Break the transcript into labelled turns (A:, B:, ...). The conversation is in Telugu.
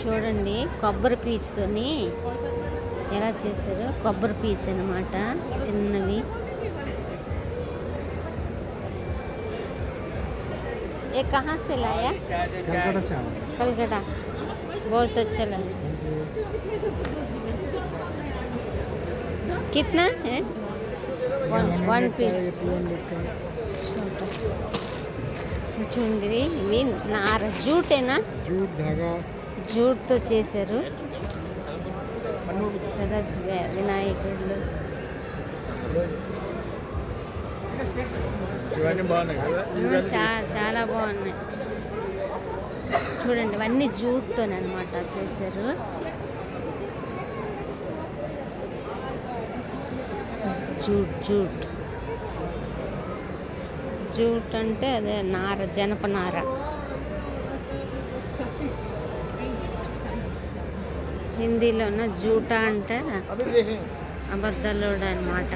A: చూడండి కొబ్బరి పీచుతోని ఎలా చేశారు. కొబ్బరి పీచు అనమాట, చిన్నవి. ये कहाँ से लाया? कलकत्ता। बहुत अच्छा लगा। कितना है? वन पीस చూడండి. ఇవి నార జూటేనా?
B: జూట్ ధాగా,
A: జూట్తో చేశారు. శరద్ వినాయకుడు
B: ఇవన్నీ బాగున్నాయి కదా.
A: చాలా బాగున్నాయి. చూడండి, ఇవన్నీ జూట్తోనే అనమాట చేశారు. జూట్ జూట్ జూట్ అంటే అదే నార, జనపనార. హిందీలోన జూటా అంటే అబద్ధాలుడు అనమాట.